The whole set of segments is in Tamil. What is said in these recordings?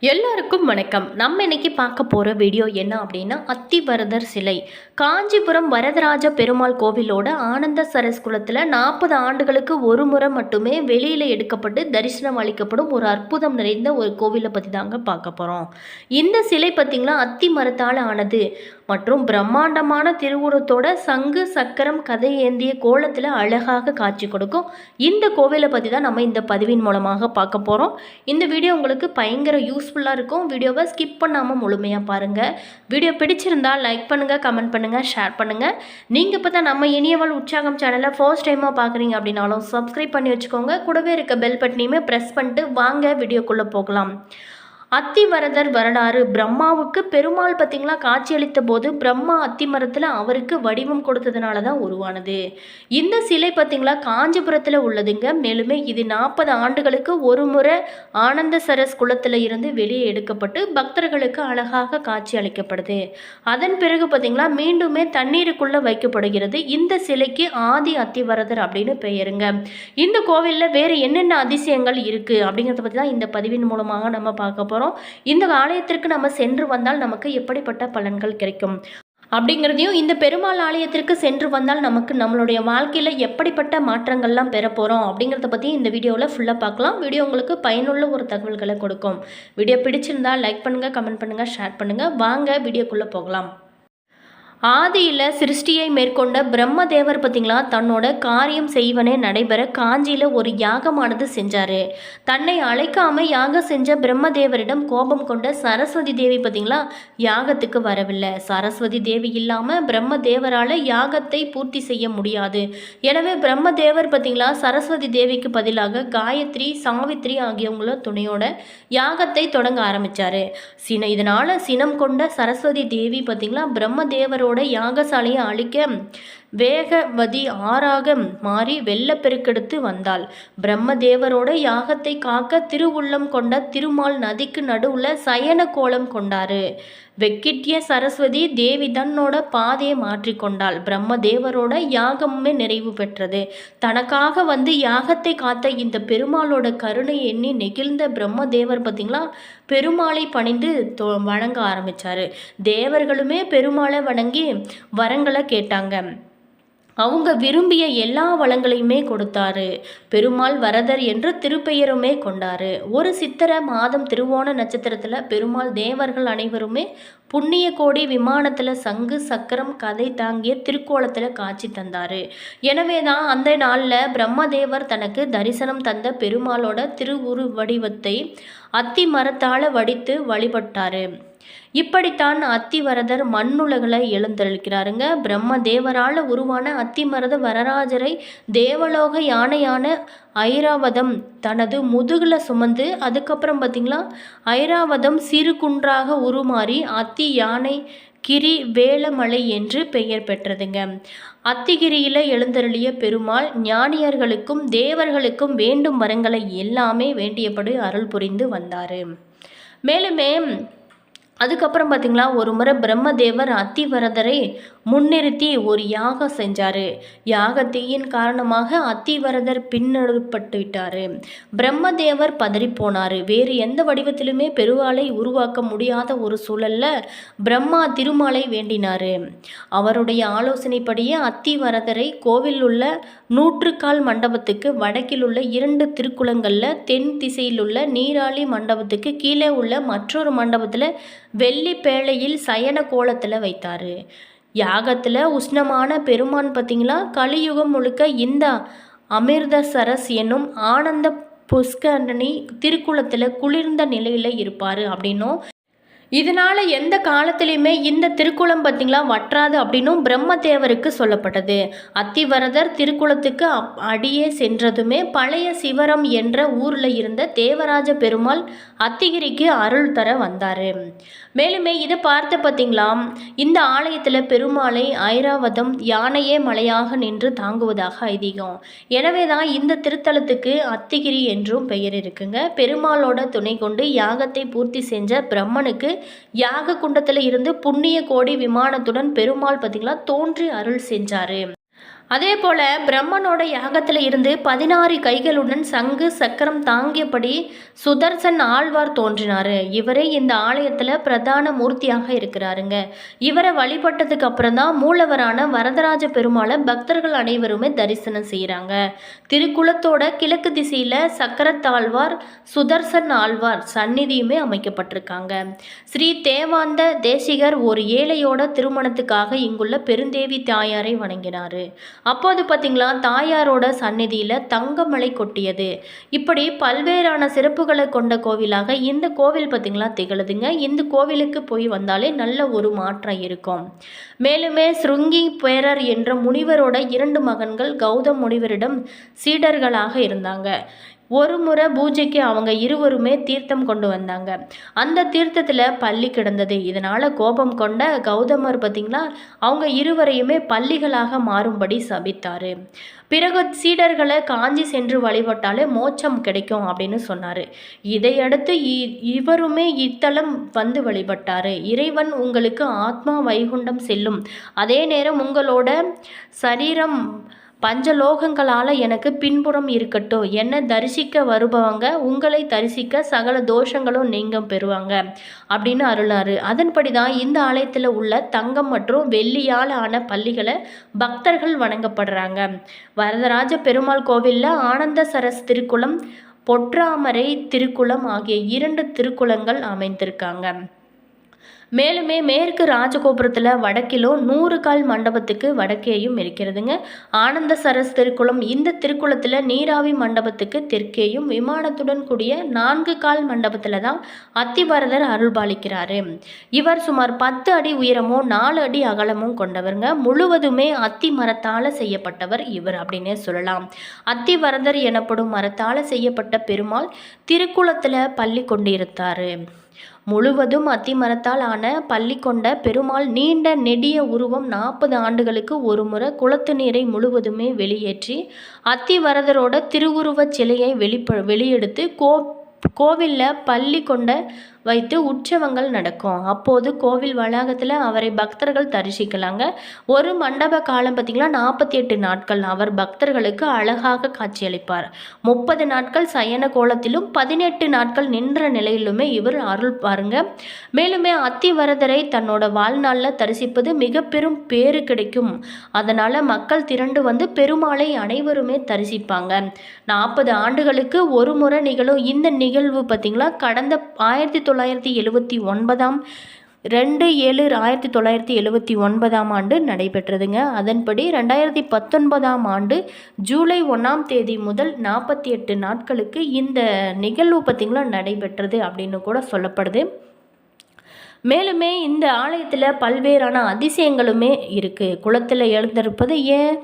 எல்லாருக்கும் வணக்கம். நம்ம இன்னைக்கு பார்க்க போகிற வீடியோ என்ன அப்படின்னா, அத்திவரதர் சிலை. காஞ்சிபுரம் வரதராஜ பெருமாள் கோவிலோட ஆனந்த சரஸ் குளத்தில் 40 ஆண்டுகளுக்கு ஒரு முறை மட்டுமே வெளியில் எடுக்கப்பட்டு தரிசனம் அளிக்கப்படும் ஒரு அற்புதம் நிறைந்த ஒரு கோவிலை பற்றி தாங்க பார்க்க போகிறோம். இந்த சிலை பார்த்திங்களா அத்தி மரத்தால் ஆனது மற்றும் பிரம்மாண்டமான திருவுருவத்தோட சங்கு சக்கரம் கதை ஏந்திய கோலத்தில் அழகாக காட்சி கொடுக்கும். இந்த கோவிலை பற்றி தான் நம்ம இந்த பதிவின் மூலமாக பார்க்க போகிறோம். இந்த வீடியோ உங்களுக்கு பயங்கர யூஸ்ஃபுல்லாக இருக்கும். வீடியோவை ஸ்கிப் பண்ணாமல் முழுமையாக பாருங்கள். வீடியோ பிடிச்சிருந்தால் லைக் பண்ணுங்கள், கமெண்ட் பண்ணுங்கள், ஷேர் பண்ணுங்கள். நீங்கள் இப்போ தான் நம்ம இனியவள் உற்சாகம் சேனலை ஃபர்ஸ்ட் டைமாக பார்க்குறீங்க அப்படின்னாலும் சப்ஸ்கிரைப் பண்ணி வச்சுக்கோங்க. கூடவே இருக்க பெல் பட்டனையுமே ப்ரெஸ் பண்ணிட்டு வாங்க வீடியோக்குள்ளே போகலாம். அத்திவரதர் வரலாறு. பிரம்மாவுக்கு பெருமாள் பார்த்திங்களா காட்சியளித்த போது பிரம்மா அத்திமரத்தில் அவருக்கு வடிவம் கொடுத்ததுனால தான் உருவானது. இந்த சிலை பார்த்திங்களா காஞ்சிபுரத்தில் உள்ளதுங்க. மேலுமே இது 40 ஆண்டுகளுக்கு ஒரு முறை ஆனந்த சரஸ் குளத்தில் இருந்து வெளியே எடுக்கப்பட்டு பக்தர்களுக்கு அழகாக காட்சி அளிக்கப்படுது. அதன் பிறகு பார்த்திங்களா மீண்டுமே தண்ணீருக்குள்ளே வைக்கப்படுகிறது. இந்த சிலைக்கு ஆதி அத்திவரதர் அப்படின்னு பெயருங்க. இந்த கோவிலில் வேறு என்னென்ன அதிசயங்கள் இருக்குது அப்படிங்கிறத பற்றி தான் இந்த பதிவின் மூலமாக நம்ம பார்க்க போகிறோம். இந்த ஆலயத்திற்கு நம்ம சென்று வந்தால் நமக்கு எப்படிப்பட்ட பலன்கள் கிடைக்கும் அப்படிங்கிறதையும், இந்த பெருமாள் ஆலயத்திற்கு சென்று வந்தால் நமக்கு நம்மளுடைய வாழ்க்கையில் எப்படிப்பட்ட மாற்றங்கள்லாம் பெற போகிறோம் அப்படிங்கிறத பற்றி இந்த வீடியோவில் ஃபுல்லாக பார்க்கலாம். வீடியோ உங்களுக்கு பயனுள்ள ஒரு தகவல்களை கொடுக்கும். வீடியோ பிடிச்சிருந்தால் லைக் பண்ணுங்கள், கமெண்ட் பண்ணுங்கள், ஷேர் பண்ணுங்கள். வாங்க வீடியோக்குள்ளே போகலாம். ஆதியில் சிருஷ்டியை மேற்கொண்ட பிரம்மதேவர் பார்த்திங்களா தன்னோட காரியம் செய்வனே நடைபெற காஞ்சியில் ஒரு யாகமானது செஞ்சார். தன்னை அழைக்காமல் யாகம் செஞ்ச பிரம்மதேவரிடம் கோபம் கொண்ட சரஸ்வதி தேவி பார்த்திங்களா யாகத்துக்கு வரவில்லை. சரஸ்வதி தேவி இல்லாமல் பிரம்மதேவரால் யாகத்தை பூர்த்தி செய்ய முடியாது. எனவே பிரம்மதேவர் பார்த்திங்களா சரஸ்வதி தேவிக்கு பதிலாக காயத்ரி, சாவித்ரி ஆகியவங்கள துணையோட யாகத்தை தொடங்க ஆரம்பித்தார். இதனால் சினம் கொண்ட சரஸ்வதி தேவி பார்த்திங்களா பிரம்மதேவரோட யாகசாலையை அழிக்க வேகவதி ஆறாக மாறி வெள்ளப்பெருக்கெடுத்து வந்தாள். பிரம்மதேவரோட யாகத்தை காக்க திருவுள்ளம் கொண்ட திருமால் நதிக்கு நடுவுல சயன கோலம் கொண்டாரு. வெக்கிட்டிய சரஸ்வதி தேவி தன்னோட பாதையை மாற்றிக்கொண்டாள். பிரம்மதேவரோட யாகமுமே நிறைவு பெற்றது. தனக்காக வந்து யாகத்தை காத்த இந்த பெருமாளோட கருணை எண்ணி நெகிழ்ந்த பிரம்மதேவர் பார்த்திங்களா பெருமாளை பணிந்து வணங்க ஆரம்பித்தார். தேவர்களுமே பெருமாளை வணங்கி வரங்களை கேட்டாங்க. அவங்க விரும்பிய எல்லா வளங்களையுமே கொடுத்தாரு. பெருமாள் வரதர் என்று திருப்பெயருமே கொண்டாரு. ஒரு சித்திரை மாதம் திருவோண நட்சத்திரத்தில் பெருமாள் தேவர்கள் அனைவருமே புண்ணிய கோடி விமானத்தில் சங்கு சக்கரம் கதை தாங்கிய திருக்கோலத்தில் காட்சி தந்தார். எனவே தான் அந்த நாளில் பிரம்மதேவர் தனக்கு தரிசனம் தந்த பெருமாளோட திருவுரு வடிவத்தை அத்தி மரத்தால் வடித்து வழிபட்டார். இப்படித்தான் அத்திவரதர் மண்ணுலகில் எழுந்தருளிக்கிறாருங்க. பிரம்மதேவரால் உருவான அத்திமரத வரராஜரை தேவலோக யானையான ஐராவதம் தனது முதுகில் சுமந்து அதுக்கப்புறம் பார்த்திங்களா ஐராவதம் சிறு குன்றாக உருமாறி அத்தி யானை கிரி வேலமலை என்று பெயர் பெற்றதுங்க. அத்திகிரியில் எழுந்தருளிய பெருமாள் ஞானியர்களுக்கும் தேவர்களுக்கும் வேண்டும் வரங்களை எல்லாமே வேண்டியபடி அருள் புரிந்து வந்தார். மேலுமே அதுக்கப்புறம் பார்த்திங்களா ஒரு முறை பிரம்மதேவர் அத்திவரதரை முன்னிறுத்தி ஒரு யாகம் செஞ்சார். யாகத்தீயின் காரணமாக அத்திவரதர் பின்னெடுப்பட்டு விட்டார். பிரம்மதேவர் பதறிப்போனார். வேறு எந்த வடிவத்திலுமே பெருவாளை உருவாக்க முடியாத ஒரு சூழலில் பிரம்மா திருமாலை வேண்டினார். அவருடைய ஆலோசனைப்படியே அத்திவரதரை கோவில் உள்ள 100 மண்டபத்துக்கு வடக்கில் உள்ள 2 திருக்குளங்களில் தென் திசையில் உள்ள நீராளி மண்டபத்துக்கு கீழே உள்ள மற்றொரு மண்டபத்தில் வெள்ளி பேழையில் சயன கோலத்தில் வைத்தார். யாகத்தில் உஷ்ணமான பெருமான் பார்த்திங்களா கலியுகம் முழுக்க இந்த அமிர்தசரஸ் என்னும் ஆனந்த புஷ்கரணி திருக்குளத்தில் குளிர்ந்த நிலையில் இருப்பார் அப்படின்னும், இதனால் எந்த காலத்திலையுமே இந்த திருக்குளம் பார்த்திங்களா வற்றாது அப்படின்னும் பிரம்மதேவருக்கு சொல்லப்பட்டது. அத்திவரதர் திருக்குளத்துக்கு அடியே சென்றதுமே பழைய சிவரம் என்ற ஊரில் இருந்த தேவராஜ பெருமாள் அத்திகிரிக்கு அருள் தர வந்தார். மேலுமே இதை பார்த்து பார்த்திங்களா இந்த ஆலயத்தில் பெருமாளை ஐராவதம் யானையே மலையாக நின்று தாங்குவதாக ஐதீகம். எனவே தான் இந்த திருத்தலத்துக்கு அத்திகிரி என்றும் பெயர் இருக்குங்க. பெருமாளோட துணை கொண்டு யாகத்தை பூர்த்தி செஞ்ச பிரம்மனுக்கு யாக குண்டத்தில் இருந்து புண்ணிய கோடி விமானத்துடன் பெருமாள் பார்த்திங்களா தோன்றி அருள் செஞ்சார். அதே போல பிரம்மனோட யாகத்தில் இருந்து 16 கைகளுடன் சங்கு சக்கரம் தாங்கியபடி சுதர்சன் ஆழ்வார் தோன்றினார். இவரே இந்த ஆலயத்தில் பிரதான மூர்த்தியாக இருக்கிறாருங்க. இவரை வழிபட்டதுக்கு அப்புறம் தான் மூலவரான வரதராஜ பெருமாளை பக்தர்கள் அனைவருமே தரிசனம் செய்கிறாங்க. திருக்குளத்தோட கிழக்கு திசையில் சக்கரத்தாழ்வார் சுதர்சன் ஆழ்வார் சந்நிதியுமே அமைக்கப்பட்டிருக்காங்க. ஸ்ரீ தேவாந்த தேசிகர் ஒரு ஏழையோட திருமணத்துக்காக இங்குள்ள பெருந்தேவி தாயாரை வணங்கினார். அப்போது பார்த்திங்களா தாயாரோட சந்நிதியில் தங்கமலை கொட்டியது. இப்படி பல்வேறான சிறப்புகளை கொண்ட கோவிலாக இந்த கோவில் பார்த்திங்களா திகழுதுங்க. இந்த கோவிலுக்கு போய் வந்தாலே நல்ல ஒரு மாற்றம் இருக்கும். மேலுமே ஸ்ருங்கி பேரர் என்ற முனிவரோட 2 மகன்கள் கௌதம் முனிவரிடம் சீடர்களாக இருந்தாங்க. ஒரு முறை பூஜைக்கு அவங்க இருவருமே தீர்த்தம் கொண்டு வந்தாங்க. அந்த தீர்த்தத்தில் பள்ளி கிடந்தது. இதனால் கோபம் கொண்ட கௌதமர் பார்த்திங்களா அவங்க இருவரையுமே பள்ளிகளாக மாறும்படி சபித்தார். பிறகு சீடர்களை காஞ்சி சென்று வழிபட்டாலே மோட்சம் கிடைக்கும் அப்படின்னு சொன்னார். இதையடுத்து இவருமே இத்தலம் வந்து வழிபட்டார். இறைவன் உங்களுக்கு ஆத்மா வைகுண்டம் செல்லும், அதே நேரம் உங்களோட சரீரம் பஞ்சலோகங்களால் எனக்கு பின்புறம் இருக்கட்டும், என்னை தரிசிக்க வருபவங்க உங்களை தரிசிக்க சகல தோஷங்களும் நீங்க பெறுவாங்க அப்படின்னு அருளாரு. அதன்படி தான் இந்த ஆலயத்தில் உள்ள தங்கம் மற்றும் வெள்ளியால் ஆன பள்ளிகளை பக்தர்கள் வணங்கப்படுறாங்க. வரதராஜ பெருமாள் கோவிலில் ஆனந்த சரஸ் திருக்குளம், பொற்றாமரை திருக்குளம் ஆகிய 2 திருக்குளங்கள் அமைந்திருக்காங்க. மேலுமே மேற்கு ராஜகோபுரத்தில் வடக்கிலும் 100 கால் மண்டபத்துக்கு வடக்கேயும் இருக்கிறதுங்க. ஆனந்த சரஸ் திருக்குளம். இந்த திருக்குளத்தில் நீராவி மண்டபத்துக்கு தெற்கேயும் விமானத்துடன் கூடிய 4 கால் மண்டபத்தில் தான் அத்திவரதர் அருள்பாலிக்கிறாரு. இவர் சுமார் 10 அடி உயரமும் 4 அடி அகலமும் கொண்டவருங்க. முழுவதுமே அத்தி மரத்தால் செய்யப்பட்டவர் இவர் அப்படின்னே சொல்லலாம். அத்திவரதர் எனப்படும் மரத்தால் செய்யப்பட்ட பெருமாள் திருக்குளத்தில் பள்ளி கொண்டிருந்தார். முழுவதும் அத்திமரத்தால் ஆன பள்ளி கொண்ட பெருமாள் நீண்ட நெடிய உருவம் 40 ஆண்டுகளுக்கு ஒரு முறை குளத்து நீரை முழுவதுமே வெளியேற்றி அத்திவரதரோட திருவுருவச் சிலையை வெளியெடுத்து கோவிலில் பள்ளி கொண்ட வைத்து உற்சவங்கள் நடக்கும். அப்போது கோவில் வளாகத்தில் அவரை பக்தர்கள் தரிசிக்கலாங்க. ஒரு மண்டப காலம் பார்த்திங்கன்னா 48 நாட்கள் அவர் பக்தர்களுக்கு அழகாக காட்சியளிப்பார். 30 நாட்கள் சயன கோலத்திலும் 18 நாட்கள் நின்ற நிலையிலுமே இவர் அருள் பாருங்க. மேலுமே அத்திவரதரை தன்னோட வாழ்நாளில் தரிசிப்பது மிக பெரும் பேறு கிடைக்கும். அதனால் மக்கள் திரண்டு வந்து பெருமாளை அனைவருமே தரிசிப்பாங்க. 40 ஆண்டுகளுக்கு ஒரு முறை நிகழும் இந்த நிகழ்வு பார்த்திங்களா கடந்த 1979 ஆண்டு நடைபெற்றதுங்க. அதன்படி 2019 ஆண்டு ஜூலை 1ஆம் தேதி முதல் 48 நாட்களுக்கு இந்த நிகழ்வு பார்த்திங்களா நடைபெற்றது அப்படின்னு கூட சொல்லப்படுது. மேலுமே இந்த ஆலயத்தில் பல்வேறான அதிசயங்களுமே இருக்குது. குளத்தில் எழுந்திருப்பது ஏன்?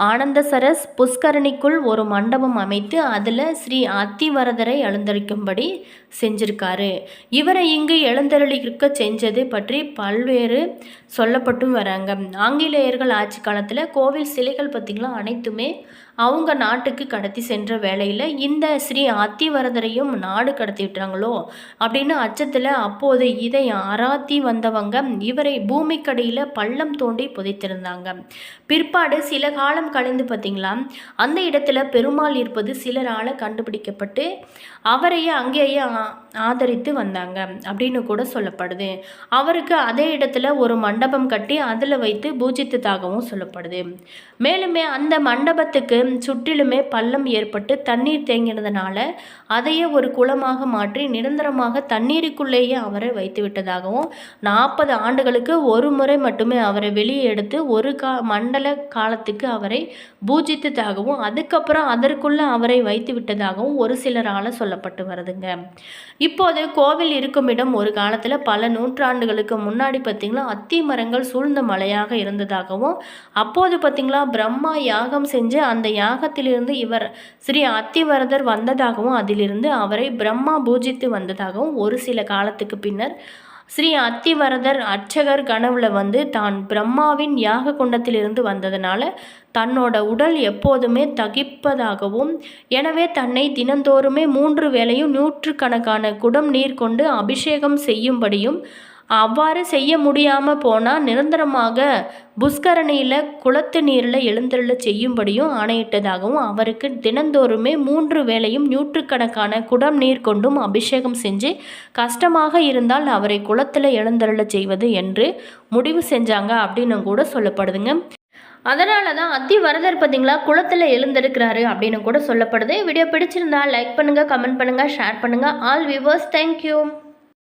ஆனந்த சரஸ் புஷ்கரணிக்குள் ஒரு மண்டபம் அமைத்து அதில் ஸ்ரீ அத்திவரதரை எழுந்தரிக்கும்படி செஞ்சிருக்காரு. இவரை இங்கு எழுந்தருளிக்க செஞ்சது பற்றி பல்வேறு சொல்லப்பட்டும் வராங்க. ஆங்கிலேயர்கள் ஆட்சி காலத்தில் கோவில் சிலைகள் பார்த்திங்களா அனைத்துமே அவங்க நாட்டுக்கு கடத்தி சென்ற வேளையில் இந்த ஸ்ரீ அத்திவரதரையும் நாடு கடத்தி விட்டாங்களோ அப்படின்னு அச்சத்தில் அப்போது இதை ஆராத்தி வந்தவங்க இவரை பூமிக்கடியில் பள்ளம் தோண்டி புதைத்திருந்தாங்க. பிற்பாடு சில காலம் கழிந்து பார்த்திங்களா அந்த இடத்துல பெருமாள் இருப்பது சிலரால் கண்டுபிடிக்கப்பட்டு அவரையே அங்கேயே ஆதரித்து வந்தாங்க அப்படின்னு கூட சொல்லப்படுது. அவருக்கு அதே இடத்துல ஒரு மண்டபம் கட்டி அதில் வைத்து பூஜித்ததாகவும் சொல்லப்படுது. மேலுமே அந்த மண்டபத்துக்கு சுற்றிலுமே பள்ளம் ஏற்பட்டு தண்ணீர் தேங்கினதுனால அதையே ஒரு குளமாக மாற்றி நிரந்தரமாக தண்ணீருக்குள்ளேயே அவரை வைத்து விட்டதாகவும் 40 ஆண்டுகளுக்கு ஒரு முறை மட்டுமே அவரை வெளியே எடுத்து ஒரு மண்டல காலத்துக்கு அவரை பூஜித்ததாகவும் அதுக்கப்புறம் அதற்குள்ள அவரை வைத்து விட்டதாகவும் ஒரு சிலரால் சொல்லப்பட்டு வருதுங்க. இப்போது கோவில் இருக்கும் இடம் ஒரு காலத்தில் பல நூற்றாண்டுகளுக்கு முன்னாடி பார்த்திங்களா அத்தி மரங்கள் சூழ்ந்த மலையாக இருந்ததாகவும் அப்போது பார்த்திங்களா பிரம்மா யாகம் செஞ்சு அந்த யாகத்திலிருந்து இவர் ஸ்ரீ அத்திவரதர் வந்ததாகவும் அதிலிருந்து அவரை பிரம்மா பூஜித்து வந்ததாகவும் ஒரு சில காலத்துக்கு பின்னர் ஸ்ரீ அத்திவரதர் அர்ச்சகர் கனவுல வந்து தான் பிரம்மாவின் யாக குண்டத்திலிருந்து வந்ததுனால தன்னோட உடல் எப்போதுமே தகிப்பதாகவும் எனவே தன்னை தினந்தோறுமே 3 வேளையும் 100கணக்கான குடம் நீர் கொண்டு அபிஷேகம் செய்யும்படியும் அவ்வாறு செய்ய முடியாமல் போனால் நிரந்தரமாக புஷ்கரணியில் குளத்து நீரில் எழுந்தருள செய்யும்படியும் ஆணையிட்டதாகவும் அவருக்கு தினந்தோறுமே 3 வேளையும் நூற்றுக்கணக்கான குடம் நீர் கொண்டும் அபிஷேகம் செஞ்சு கஷ்டமாக இருந்தால் அவரை குளத்தில் எழுந்தருள செய்வது என்று முடிவு செஞ்சாங்க அப்படின்னு கூட சொல்லப்படுதுங்க. அதனால தான் அத்திவரதர் பார்த்தீங்களா குளத்தில் எழுந்திருக்கிறாரு அப்படின்னு கூட சொல்லப்படுது. வீடியோ பிடிச்சிருந்தா லைக் பண்ணுங்கள், கமெண்ட் பண்ணுங்கள், ஷேர் பண்ணுங்கள். All viewers, thank you.